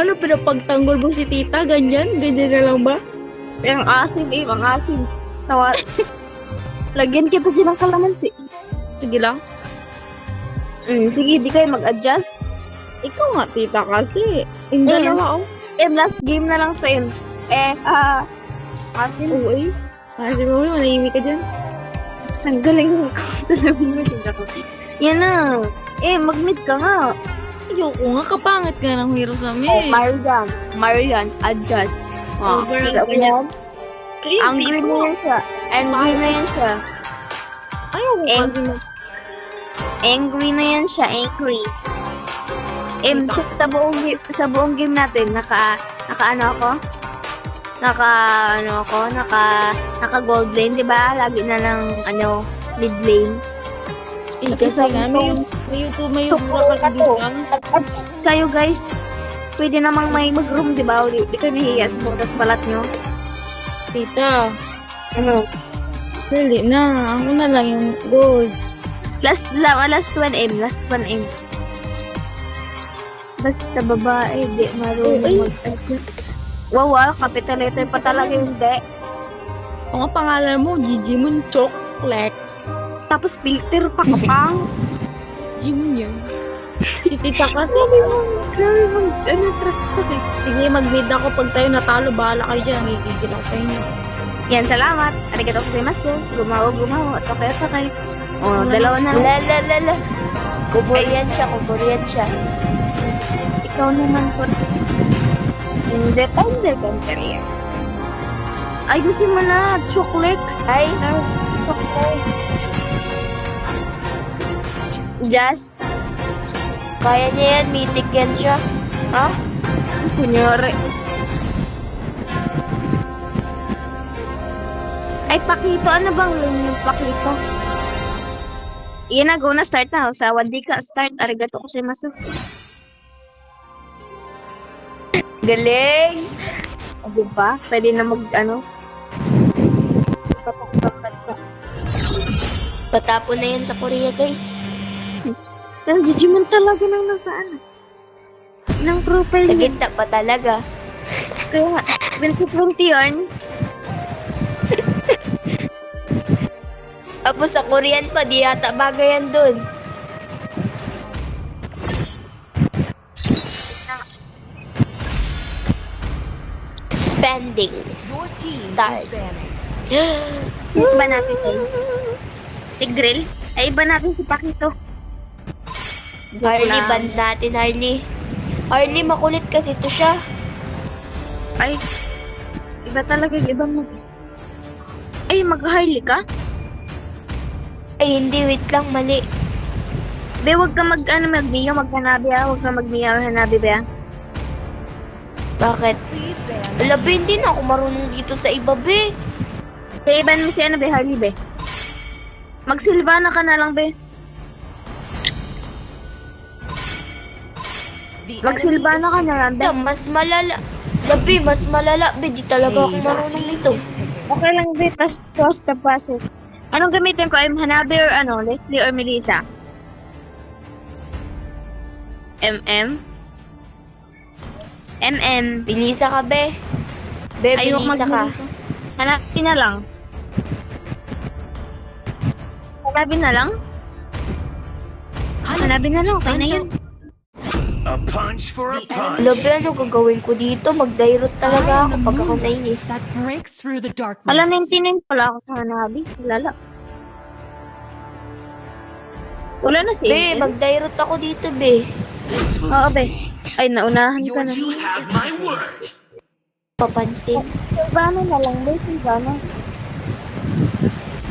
Ano, pinapagtanggol mo si tita? Ganyan? Ganyan na lang ba? Ang asim ang asim. Tawa. Lagyan kita dyan ng kalamansi. Sige lang. Sige, di kayo mag-adjust. Ikaw nga, tita, kasi. Yung dalawa, oh. Last game na lang sa asim. Oo, eh. Kasi mo, manahimik ka dyan. Ang galing mo. Yan na. Mag-mid ka nga. Ayoko nga, kapangit ka ng hero sa amin. Marian, adjust. Over Kita ang mo yan? Creepy Angry na yan siya. Angry na yan siya. Ayaw ko kasi Angry na yan siya. Angry. Sa buong game natin, naka gold lane, di ba? Lagi na lang, mid lane. Kasi nga, may YouTube ka dito. Adjust kayo, guys. Pwede namang may mag-room, di ba? Di kayo nahihiya sa butas balat nyo. Tita, Ano? dali na. Ako na lang yung gold. Last 1M. Basta babae, di marunong mag-adjust. Wow, capital letter pa talaga yung de. Ang pangalan mo, Gigi Moon Choclex. Tapos filter pa kapang. Jim yun. Si tita kasi, Grabe trust ko eh. sige, mag-mid ako pag tayo natalo. Bahala kayo dyan. Gigigil ako sa inyo. Yan, salamat. Arigato gozaimasu. Gumawa. At okay. Oh, dalawa na. La. Kuburian siya. Ikaw naman po. Depende kung kaya. Ayusin mo na, chocolates. Ay, Chocolate. Jazz. Kaya niya yan, mythic yan siya. Ha? Kunyari. Ay, Pakito. Ano bang lane yung Pakito? Iyan na, go na. Start na. Sa wadi ka, start. Arigato gozaimasu. Galing! O, diba? Pwede na patok-patok sa... Patapon na yan sa Korea, guys. Nandiyan talaga nang nasaan. Ng profile Sa niya. gitna pa talaga. Kaya, 2020 yarn. Tapos sa Korean pa, di yata bagay yan dun. Spending. Your team Start. is banning. Iba natin tayo. Si Grill. Ay, iba natin si Pakito. Harley, ban natin, Harley. Harley, makulit kasi to siya. Ay, iba talaga yung ibang mo. Ay, mag-Harley ka? Ay, hindi, wait lang, mali. Be, wag ka mag-Mia, mag-Hanabi ah. Wag ka mag-Mia or Hanabi ba? Bakit? Please ban. Alam, be, hindi na ako marunong dito sa iba, be. Kaya iban mo si Be, Harley, be. Mag-Silvana ka na lang, be. The Mag-Silvana ka na lang, be. Mas malala. Labi, mas malala, be. Di talaga ako marunong dito. Okay lang, be. Trust the process. Anong gamitin ko? I'm Hanabi or Leslie or Melissa? MM? Bilisa ka, be. Be, Ayoko bilisa ka. Hanabi na lang. Hanabi na lang? Hanabi na lang. Okay na yun. A punch for a punch. Labi, ano gagawin ko dito? Mag-dairot talaga ako pag ako nainis. that breaks through the darkness. Wala, 99 pala ako sa Hanabi. Lala. Wala na si Be, Angel. mag-dairot ako dito, be. This will Oo, be. sting. Ay, naunahan ka Your na. team You have is my banning. word. Papansin. Silvana na lang, be. Silvana.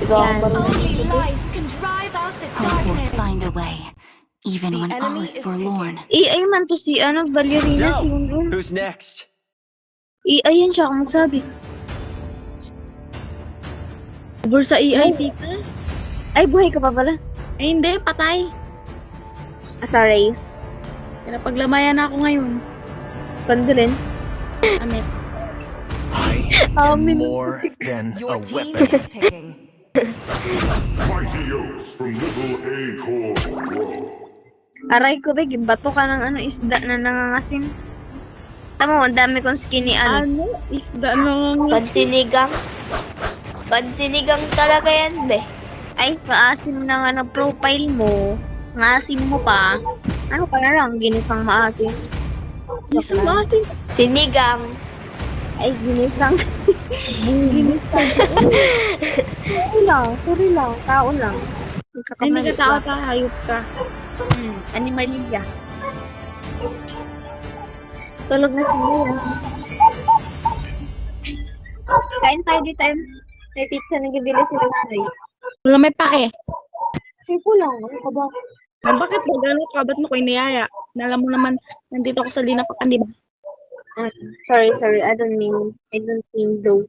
Ikaw ang Yan. marunong Only dito, be. light can drive out the Hope will darkness. find a way, even The when all enemy is is forlorn. Ay man to si, ballerina si Yungun. Who's next? Ayan siya, kung magsabi. Over sa EI, tita. Ay, buhay ka pa pala. Ay, hindi. Patay. Sorry. Kaya paglamayan na ako ngayon. Condolence. Amen. I am Amen. more than a Your team weapon. is picking. Mighty oaks from little acorns grow. Aray ko, be, bato ka ng isda na nangangasim. Tama, ang dami kong skinny ano. Ano? Isda na lang. Pansinigang. Pansinigang talaga yan, be. Ay, maasim na nga ng profile mo. Maasim mo pa. Ano ka na lang, ginisang maasim. Isang bakit? Sinigang. Ay, ginisang. ginisang. Sorry lang, tao lang. Hindi ka tao ka, hayop ka. Animalia. Tulog na si Mia. Kain tayo dito. May pizza na gibili si Rosario. Wala may pake. Sige ko lang, ano ka ba? Bakit magano ka? Ba't mo ko iniyaya? Alam mo naman, nandito ako sa Linapakan, di ba? Sorry. I don't mean though.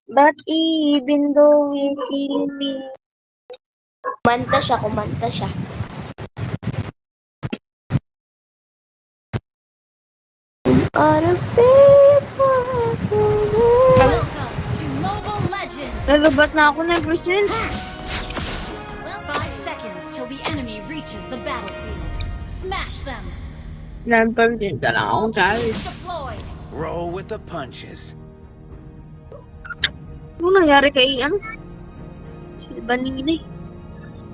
But even though we feel me. Kumanta siya. Out of Welcome to Mobile Legends. Lalabat na ako ng percent. 5 seconds till the enemy reaches the battlefield. Smash them. 9% na lang akong Ult gamit. is deployed. Roll with the punches. Ano nangyari kay ano? Si Vanilla.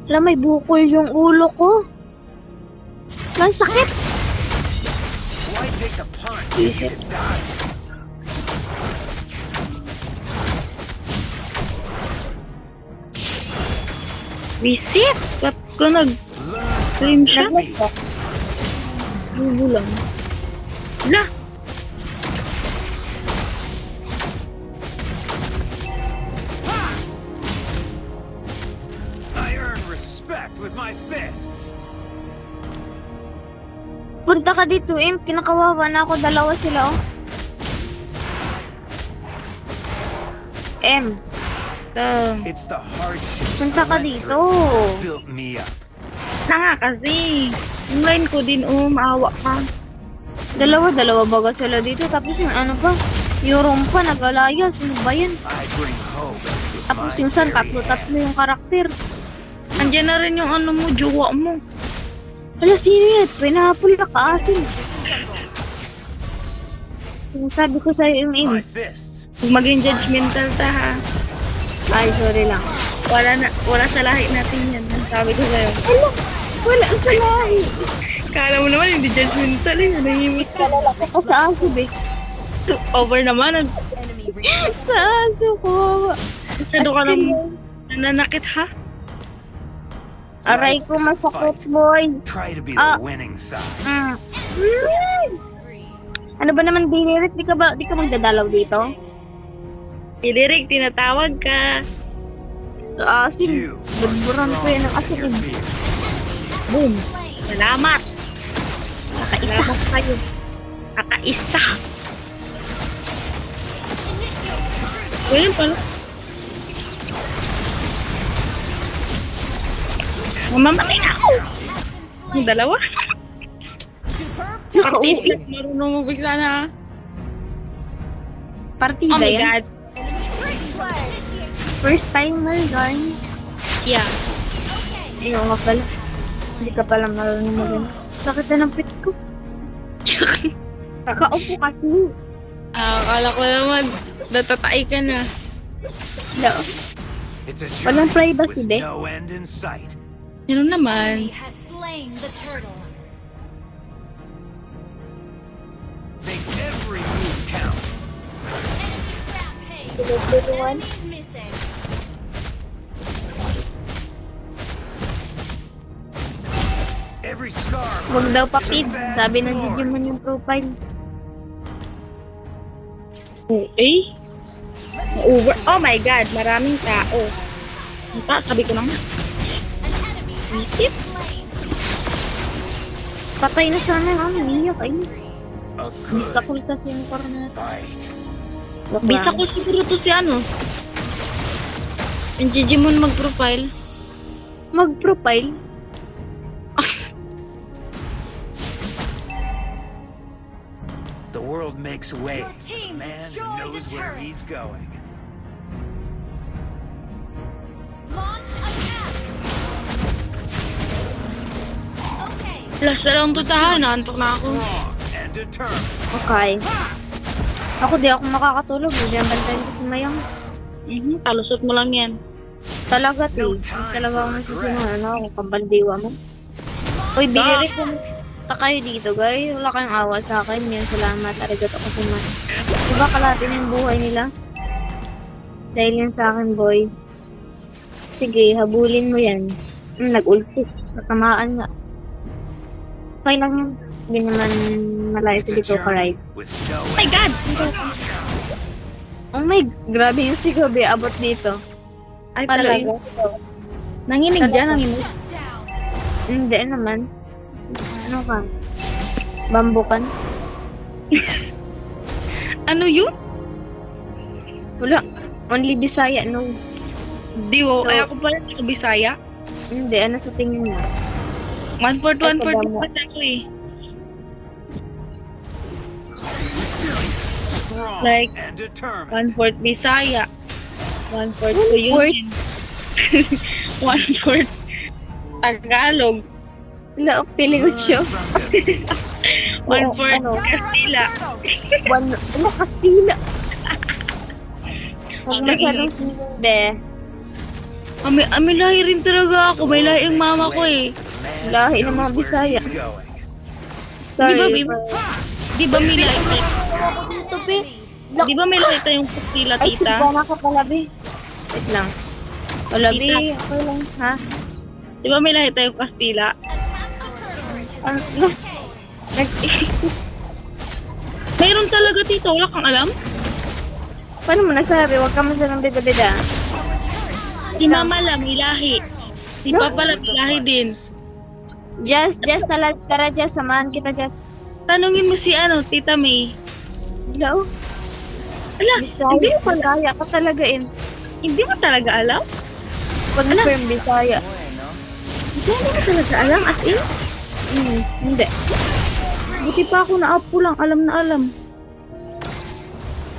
Alam, may bukol yung ulo ko. Ang sakit. Why take the punch? You should die. Visit! Ba't ka Learn Stream from siya? defeat. nag-gulang? Wala! I earn respect with my fists. Punta ka dito, Im. Kinakawawa na ako. Dalawa sila, oh. M. It's the hardships Punta I ka went dito. through built me up. Na nga kasi. Yung line ko din, maawa ka. Dalawa baga sila dito. Tapos yung ano pa, yung rumpa, nag-alayas. Ano ba yan? I bring hope with Tapos my yung san, very tatlo yung hands. karakter. Andiyan na rin yung ano mo, jowa mo. Hala, sino yan? Pinapul na kaasin. Sinasabi ko sa'yo yung My Im. fists. Huwag maging judgmental ta ha. Ay, sorry lang. Wala sa lahi natin yan. Ang sabi ko sa'yo. Wala sa lahi. Kala mo naman hindi judgmental eh. Nahimik ka. Ako sa aso, be. Over naman. Enemy reached. Sa aso ko. Masyado ka lang nananakit ha. Aray ko, masakit, boy. Try to be Ah. the winning side. Ano ba naman, Dinirit? Di ka magdadalaw dito? Dilirig, tinatawag ka. Asin. You are Budburan ko yan ng strong asin. in your fear. Boom. Salamat. Salamat kayo. Kakaisa. Ayun pala. Mamamatay na ako. Yung dalawa. Superb Partida. tactic. Marunong mabig sana. Partida Oh my yan. God. First timer, darn. Yeah. Ayun nga pala. Hindi ka pala marunong magano. Sakit na ng pit ko. Kakaupo kasi. Akala ko naman, natatay ka na. No. It's a Walang journey privacy, with be. no end in sight. Yun naman. Enemy has slain the turtle. Make every move count. Rampage. Tulog-tuluan. Enemies missing. Every scar. Huwag daw is a papid. bad Sabi ng story. Digimon yung profile. Okay. Over. Oh my God, maraming tao. Sabi ko na nga. An enemy has Isip. been slain. Patay na sana yung ano, Mia. Kainis. A good Bisakul kasi yung corner. fight. Bisa ko siguro to si ano. Yung Digimon mag-profile. Mag-profile? The world makes way. Your team Man destroyed a knows where turret. he's going. Launch attack. Okay. Last na lang to tahan. Naantok na ako. Strong and determined. Okay. Ako di ako makakatulog. Hindi ang bantayan ko si Mayang. Talusot mo lang yan. Talaga, T. Talaga ako nasusunod. Ano ako, kambaldiwa mo. Uy, bilirik ko. Kayo dito, guys. Wala kayong awa sa akin. Yan, salamat. Arigato ko sa mas. Diba kalatin yung buhay nila? Dahil yan sa akin, boy. Sige, habulin mo yan. Nag-ulti. Natamaan nga. Okay lang yan. Hindi naman malayo sa dito ka, right? With no Oh my God! Oh my, grabe yung sigaw, be. Abot dito. Ay, Talaga? talaga. Nanginig dyan, nanginig. Hindi naman. Ano ka? Bambukan? Ano yun? Wala. Only Bisaya, no. Diwo, So- ay ako pala sa Bisaya. Hindi, ano sa tingin mo? 1/4, Ay, 1/4 kabama. pa ako eh. strong Like, and determined. 1/4 Bisaya. 1/4 ko yun. 1/4 Tagalog. Wala, feeling ko siya. 1/4 ano? Kastila. Ano, Kastila? Huwag masyadong feeling, be. May lahi rin talaga ako. May lahi ang mama ko eh. Lahi ng mga Bisaya. He's going. Sorry. Di ba, Bim? Di ba may lahi tayo? Dito, be. Di ba may lahi tayong Kastila, Ay, tita? sigana ka pala, be. Wait lang. Wala, be. Tita. Okay lang, ha? Di ba may lahi tayong Kastila? Ano? Mayroon talaga, tita. Wala kang alam? Paano mo nasabi? Huwag ka masyadong bida-bida. Si mama lang, may lahi. Si papa lang, may lahi din. Jess, tara, Jess. Samahan kita, Jess. Tanungin mo si Tita May. Hello? Ala, hindi mo pala. Bisaya ka talaga, Hindi mo talaga alam? Confirm Bisaya. Hindi mo talaga alam, as in? Hindi. Buti pa ako na apo lang, alam na alam.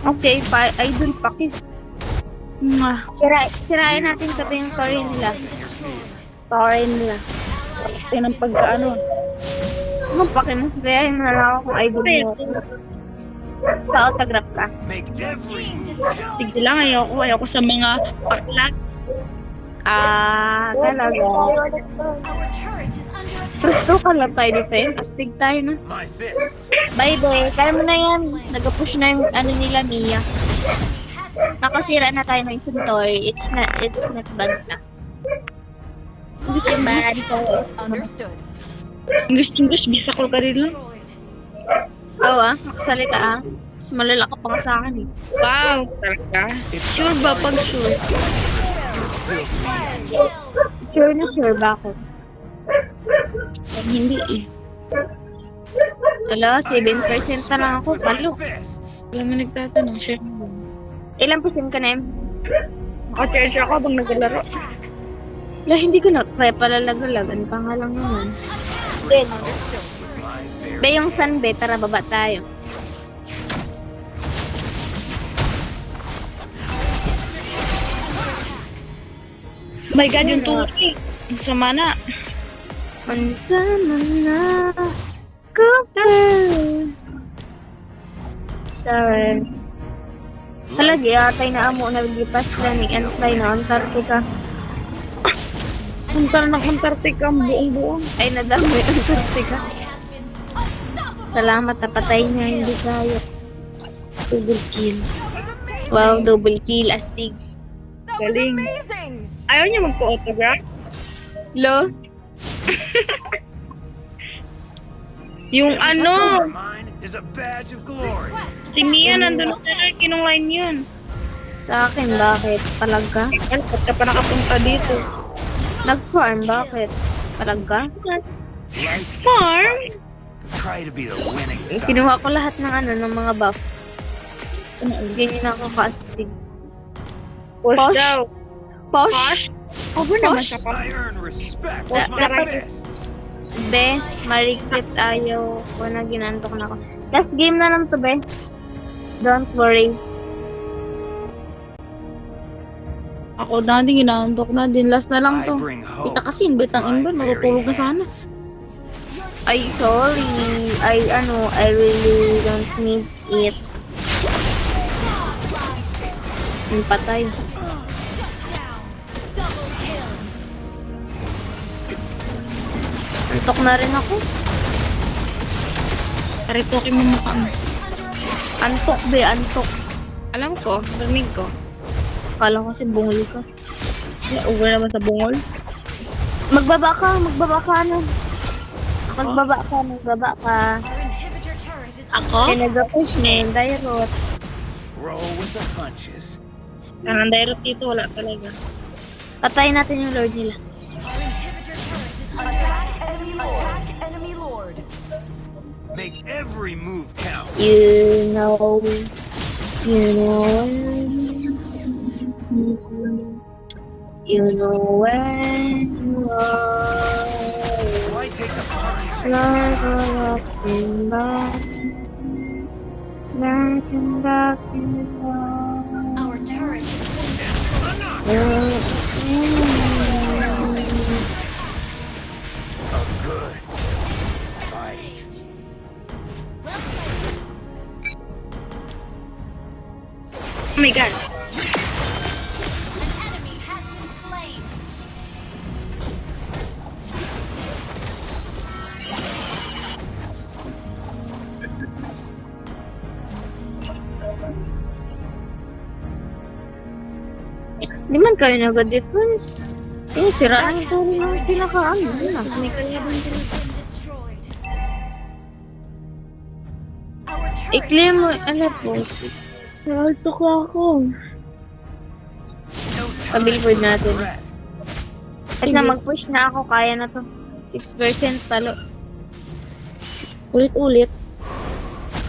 Okay, idol pakis. Mwah. Sirain natin sabi yung story nila. Sorry nila. Kasi ng pagkaano. Ano pake mo? Kaya mo na lang ako kung idol mo. Sa autograph ka. Make every Sige lang, ayoko sa mga paklak. Talaga. Our turret is under attack. Presto ka lang tayo dito Astig tayo na. my fists. Bye, boy. Kaya mo na yan. Nag-push na yung nila, Mia. Nakasira na tayo ng isang story. It's not bad na. Hindi siya bad. Understood. English, bisa ko ka rin lang. Oo makasalita Mas malala ka pa nga sa akin eh. Wow, talaga. Sure ba pag sure? Sure na sure, bakit? Hindi eh. Wala, 7% na lang ako. Palo. Fists. Wala man nagtatanong, sure. Ilang percent ka na, Em? Naka-charge ako bang naglalaro? Wala, hindi ko na. Kaya pala lagalagan pa nga lang naman. Good. Be, yung sun, be. Tara, baba tayo. My God, yung tuloy. Ang sama na. Mansama na coffee. Sorry. Halagi, atay na amo na lipas na ni Entay na Antarctica. Antar ng Antarctica, ang buong-buong. Ay, nadami yung Antarctica. Salamat, napatay niya, hindi tayo. Double kill. Wow, double kill, astig. Galing. Ayaw niya magpa-autograph? Lo? Yung ano, Mine is a badge of glory. si Mia nandun na kinong line yun. Sa akin, bakit? Talaga? Ay, ba't ka pa nakapunta dito? Nag-farm, bakit? Talaga? Like Farm? try to be the winning Eh, side. kinuha ko lahat ng ng mga buff. Ganyan ako ka-astig. Push Posh? daw. Posh? Posh? Over naman Posh? siya pa. I earn respect Da- with my dapat- fists. Be, marikit ayaw ko na ginantok na ako. Last game na lang to, be. Don't worry. Ako na din, ginantok na din. Last na lang I to. bring hope Kita kasi, invite ang with my invite, very matutulog na sana. hands. Ay, sorry. I really don't need it. Ang patay. Antok na rin ako. Paritokin mo mukha mo. Antok be, antok. Alam ko, lamig ko. Kala ko kasi bungol ka. Over naman sa bungol. Magbaba ka, ano. Magbaba ka. Our inhibitor turret is Ako? Pinag-push na yung Dairot. Roll with the punches. Ang direct dito, wala talaga. Patayin natin yung Lord nila. our inhibitor turret is under Enemy lord. Make every move count. You know when you are Why take the punch? looking back, dancing back in our turret is A good fight. Oh my god. an enemy has been slain. Di man kayo nag-defense. Sira na yung turo ng pinaka-ano. Been destroyed. Our turret I-clear mo, ano po. Naltok ako. No Pabilipod natin. regret. At na mag-push na ako, kaya na to. 6% talo. Ulit-ulit.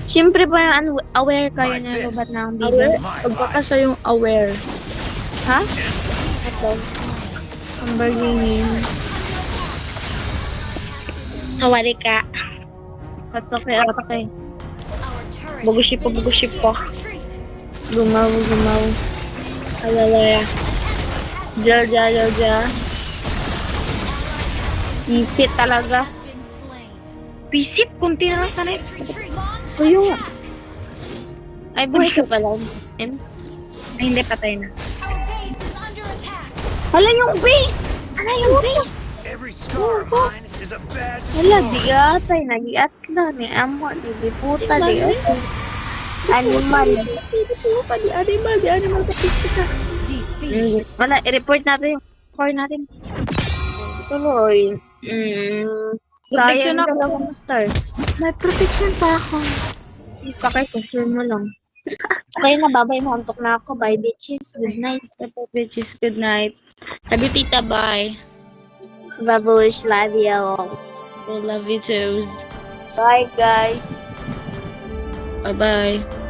Siyempre pa aware kayo na lubat na ang Aware? bida. Pagkakasa yung aware. Ha? Ito. Number game. Kawari ka. Atake. our turret Buguship po, buguship po. retreat. Gumaw. Alalaya. Jalja. Isip talaga. Has been slain. Pisip, kunti na lang sana. Retreat. Tuyo nga. Ay, buhay ka pala. Ay, hindi, patay na. Our base is under attack. Hala yung base! Every scar of mine is a badge of Hala, glory. di atay. Nag-iat na ni Amo. Di puta, di atay. Animal. Di animal ka pista. Wala, i-report natin yung core natin. Tuloy. Protection Sayang ako. dalawang star. May protection pa ako. Pakay-concern mo lang. Okay na, babay mo. Antok na ako. Bye, bitches. Good night. Bitches, good night. Sabi tita, bye. Babush, love you. I love you too. Bye, guys. Bye-bye.